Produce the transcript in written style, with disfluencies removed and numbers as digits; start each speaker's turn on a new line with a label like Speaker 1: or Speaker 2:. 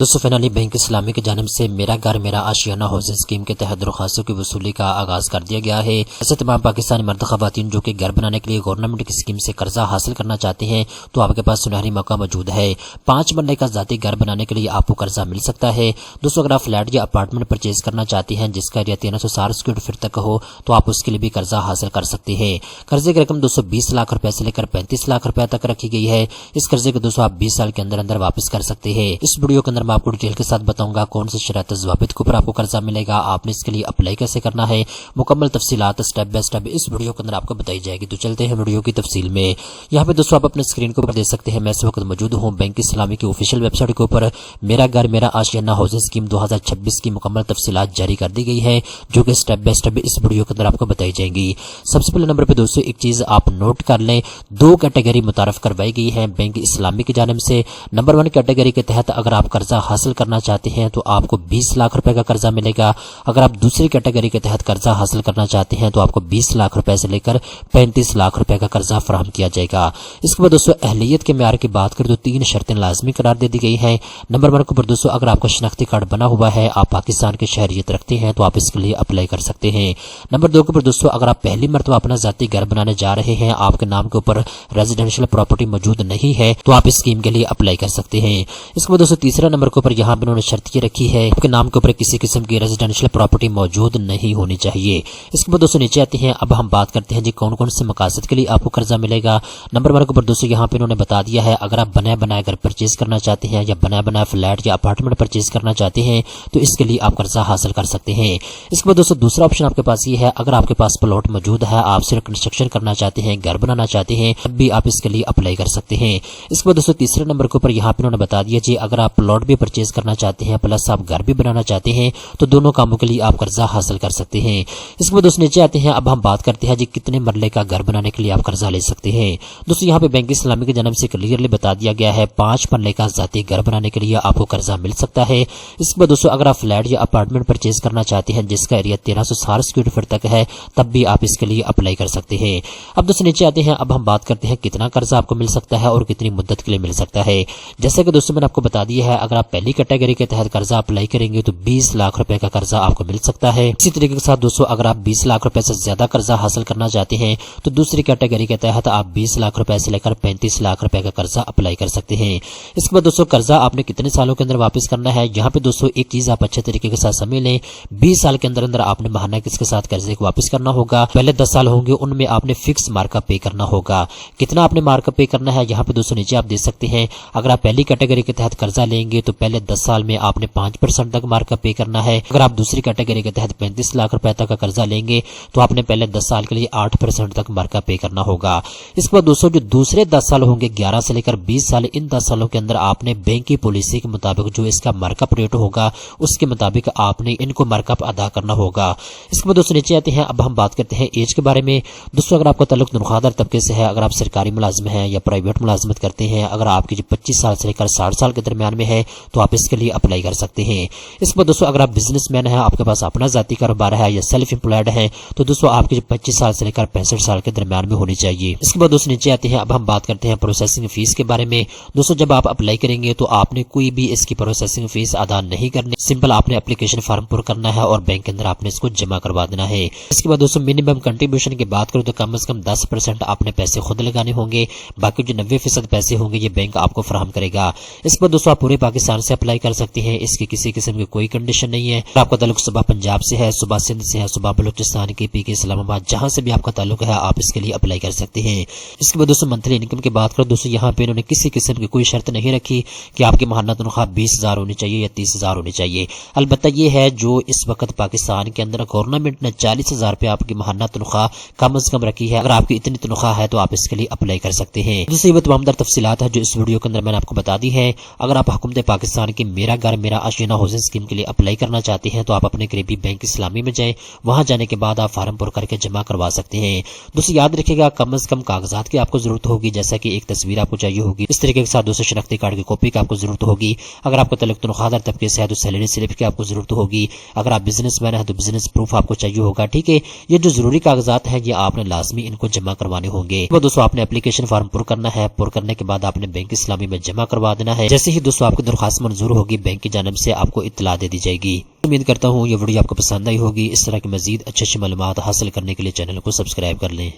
Speaker 1: दोस्तों finally bank इस्लामी की जानिब से मेरा घर मेरा आशियाना हाउसिंग स्कीम के तहत दरख्वास्तों की वसूली का आगाज कर दिया गया है। ऐसे तमाम पाकिस्तानी मर्द खवातीन जो कि घर बनाने के लिए गवर्नमेंट की स्कीम से कर्जा हासिल करना चाहते हैं तो आपके पास सुनहरी मौका मौजूद है। 5 मरले का जाती घर बनाने के लिए आपको कर्जा मिल सकता है। दोस्तों अगर आप फ्लैट या अपार्टमेंट परचेज करना चाहते हैं जिसका एरिया 1360 स्क्वायर फीट तक हो तो आप उसके लिए भी कर्जा हासिल कर सकते हैं। कर्जे की रकम 220 लाख रुपए से लेकर 35 लाख रुपए तक रखी गई है। इस कर्जे को दोस्तों आप 20 साल के अंदर अंदर वापस कर सकते हैं। इस वीडियो के अंदर मैं आपको डिटेल के साथ बताऊंगा कौन से शराइत ज़वाबित के ऊपर आपको कर्जा मिलेगा, आपने इसके लिए अप्लाई कैसे करना है, मुकम्मल तफसीलात स्टेप बाय स्टेप इस वीडियो के अंदर आपको बताई जाएगी। तो चलते हैं वीडियो की तफसील में। यहाँ पे दोस्तों आप अपने स्क्रीन के ऊपर देख सकते हैं मैं इस वक्त मौजूद हूँ बैंक इस्लामी की ऑफिशियल वेबसाइट के ऊपर। मेरा घर मेरा आशियाना हाउसिंग स्कीम 2026 की मुकम्मल तफसीलात जारी कर दी गई है जो कि स्टेप बाय स्टेप इस वीडियो के अंदर आपको बताई जाएंगी। सबसे पहले नंबर पर दोस्तों एक चीज आप नोट कर लें, 2 कैटेगरी मुतारफ करवाई गई है बैंक इस्लामी की जानिब से। नंबर 1 कैटेगरी के तहत अगर आप कर्जा हासिल करना चाहते हैं तो आपको 20 लाख रुपए का कर्जा मिलेगा। अगर आप दूसरी कैटेगरी के तहत कर्जा हासिल करना चाहते हैं तो आपको 20 लाख रुपए से लेकर 35 लाख रुपए का कर्जा फराहम किया जाएगा। इसके बाद दोस्तों अहलियत के म्यार की बात करें तो 3 शर्तें लाजमी करार दे दी गई है। नंबर 1 के ऊपर दोस्तों अगर आपका शनाख्ती कार्ड बना हुआ है, आप पाकिस्तान की शहरियत रखते हैं तो आप इसके लिए अप्लाई कर सकते हैं। नंबर 2 के ऊपर दोस्तों अगर आप पहली मरतबा अपना जाती घर बनाने जा रहे हैं, आपके नाम के ऊपर रेजिडेंशियल प्रॉपर्टी मौजूद नहीं है तो आप इस स्कीम के लिए अप्लाई कर सकते हैं। इसके बाद दोस्तों तीसरा नंबर के ऊपर यहाँ पे उन्होंने शर्त ये रखी है आपके नाम के ऊपर किसी किस्म की रेजिडेंशियल प्रॉपर्टी मौजूद नहीं होनी चाहिए। इसके बाद दोस्तों नीचे आते हैं, अब हम बात करते हैं जी कौन कौन से मकासद के लिए आपको कर्जा मिलेगा। नंबर 1 के ऊपर दोस्तों यहाँ पे उन्होंने बता दिया है अगर आप बनाया बनाया घर परचेज करना चाहते हैं या बनाया बनाया फ्लैट या अपार्टमेंट परचेज करना चाहते हैं तो इसके लिए आप कर्जा हासिल कर सकते हैं। इसके बाद दोस्तों दूसरा ऑप्शन आपके पास ये है अगर आपके पास प्लॉट मौजूद है, आप सिर्फ कंस्ट्रक्शन करना चाहते हैं, घर बनाना चाहते हैं, तब भी आप इसके लिए अप्लाई कर सकते हैं। इसके बाद दोस्तों तीसरे नंबर के ऊपर यहाँ पे उन्होंने बता दिया जी अगर आप प्लॉट भी परचेज करना चाहते हैं प्लस आप घर भी बनाना चाहते हैं तो दोनों कामों के लिए आप कर्जा हासिल कर सकते हैं। इसके बाद दोस्तों नीचे आते हैं, अब हम बात करते हैं जी कितने मरले का घर बनाने के लिए आप कर्जा ले सकते हैं। दोस्तों यहाँ पे बैंक इस्लामी की जानिब से क्लियरली बता दिया गया है 5 मरले का जाती घर बनाने के लिए आपको कर्जा मिल सकता है। इसके बाद दोस्तों अगर आप फ्लैट या अपार्टमेंट परचेज करना चाहते हैं जिसका एरिया 1360 स्क्वायर फीट तक है तब भी आप इसके लिए अप्लाई कर सकते हैं। अब दोस्तों नीचे आते हैं, अब हम बात करते हैं कितना कर्जा आपको मिल सकता है और कितनी मुद्दत के लिए मिल सकता है। जैसे कि दोस्तों मैंने आपको बता दिया है अगर आप पहली कैटेगरी के तहत कर्जा अप्लाई करेंगे तो 20 लाख रुपए का कर्जा आपको मिल सकता है। इसी तरीके के साथ दोस्तों अगर आप 20 लाख रुपए से ज्यादा कर्जा हासिल करना चाहते हैं तो दूसरी कैटेगरी के तहत आप 20 लाख रुपए से लेकर 35 लाख रुपए का कर्जा अप्लाई कर सकते हैं। इसके बाद दोस्तों कर्जा आपने कितने सालों के अंदर वापस करना है, यहाँ पे दोस्तों एक चीज आप अच्छे तरीके के साथ समझ लें, 20 साल के अंदर अंदर आपने महाना किसके साथ कर्जे को वापस करना होगा। पहले 10 साल होंगे उनमें आपने फिक्स मार्कअप पे करना होगा। कितना आपने मार्कअप पे करना है यहाँ पे दोस्तों नीचे आप देख सकते हैं। अगर आप पहली कैटेगरी के तहत कर्जा लेंगे तो पहले 10 साल में आपने 5% तक मार्कअप पे करना है। अगर आप दूसरी कैटेगरी के तहत 35 लाख रुपए तक का कर्जा लेंगे तो आपने पहले 10 साल के लिए 8% तक मार्कअप पे करना होगा। इसके बाद दोस्तों जो दूसरे 10 साल होंगे 11 से लेकर 20 साल, इन 10 सालों के अंदर आपने बैंक की पॉलिसी के मुताबिक जो इसका मार्कअप रेट होगा उसके मुताबिक आपने इनको मार्कअप अदा करना होगा। इसके बाद दोस्तों नीचे आते हैं, अब हम बात करते हैं एज के बारे में। दोस्तों अगर आपका ताल्लुक तनख्वाहदार तबके से है, अगर आप सरकारी मुलाजिम हैं या प्राइवेट मुलाजमत करते हैं, अगर आपकी 25 साल से लेकर 60 साल के दरमियान में है तो आप इसके लिए अप्लाई कर सकते हैं। इसके बाद दोस्तों अगर आप बिजनेसमैन है, आपके पास अपना जाती कारोबार है या सेल्फ एम्प्लॉयड है तो दोस्तों आपकी 25 साल से लेकर 65 साल के दरमियान में होनी चाहिए। इसके बाद दोस्तों नीचे आते हैं, अब हम बात करते हैं प्रोसेसिंग फीस के बारे में। दोस्तों जब आप अप्लाई करेंगे तो आपने कोई भी इसकी प्रोसेसिंग फीस अदा नहीं करनी, सिंपल आपने एप्लीकेशन फॉर्म पूरा करना है और बैंक के अंदर आपने इसको जमा करवा देना है। इसके बाद दोस्तों मिनिमम कंट्रीब्यूशन की बात करूं तो कम से कम 10% आपने पैसे खुद लगाने होंगे, बाकी जो 90% पैसे होंगे ये बैंक आपको फराहम करेगा। इसके बाद दोस्तों आप पूरे पाकिस्तान से अप्लाई कर सकते हैं, इसकी किसी किस्म की कोई कंडीशन नहीं है। आपका ताल्लुक सुबह पंजाब से है, सुबह सिंध से है, सुबह बलूचिस्तान के पी के इस्लामाबाद, जहां से भी आपका ताल्लुक है आप इसके लिए अप्लाई कर सकते हैं। इसके बाद दोस्तों मंथली इनकम की बात करें दोस्तों यहाँ पे इन्होंने किसी किस्म की कोई शर्त नहीं रखी कि आपकी महाना तनख्वाह 20,000 होनी चाहिए या 30,000 होनी चाहिए। अलबत्ता ये है जो इस वक्त पाकिस्तान के अंदर गवर्नमेंट ने 40,000 रुपये आपकी महाना तनख्वाह कम से कम रखी है। अगर आपकी इतनी तनख्वाह है तो आप इसके लिए अप्लाई कर सकते हैं। दूसरी वो तमाम तफसीलात है जो इस वीडियो के अंदर मैंने आपको बता दी है। अगर आप हुकूमत पाकिस्तान की मेरा घर मेरा आशियाना हाउसिंग स्कीम के लिए अप्लाई करना चाहते हैं तो आप अपने करीबी बैंक इस्लामी में जाएं, वहां जाने के बाद आप फार्म पूरा करके जमा करवा सकते हैं। दोस्तों याद रखिएगा कम से कम कागजात की आपको जरूरत होगी, जैसा कि एक तस्वीर आपको चाहिए होगी, इस तरीके के साथ दोस्तों शनाख्ती कार्ड की कॉपी की आपको जरूरत होगी। अगर आपको ताल्लुक तनख्वाहदार तबके से है तो सैलरी स्लिप की आपको जरूरत होगी। अगर आप बिजनेसमैन है तो बिजनेस प्रूफ आपको चाहिए होगा। ठीक है, ये जो जरूरी कागजात हैं ये आपने लाजमी इनको जमा करवाने होंगे। वो दोस्तों आपने एप्लीकेशन फॉर्म पूरा करना है, पूरा करने के बाद आपने बैंक इस्लामी में जमा करवा देना है। जैसे ही दोस्तों आपकी दरख्वास्त درخواست منظور ہوگی بینک کی جانب سے آپ کو اطلاع دے دی جائے گی۔ امید کرتا ہوں یہ ویڈیو آپ کو پسند آئی ہوگی۔ اس طرح کی مزید اچھی معلومات حاصل کرنے کے لیے چینل کو سبسکرائب کر لیں۔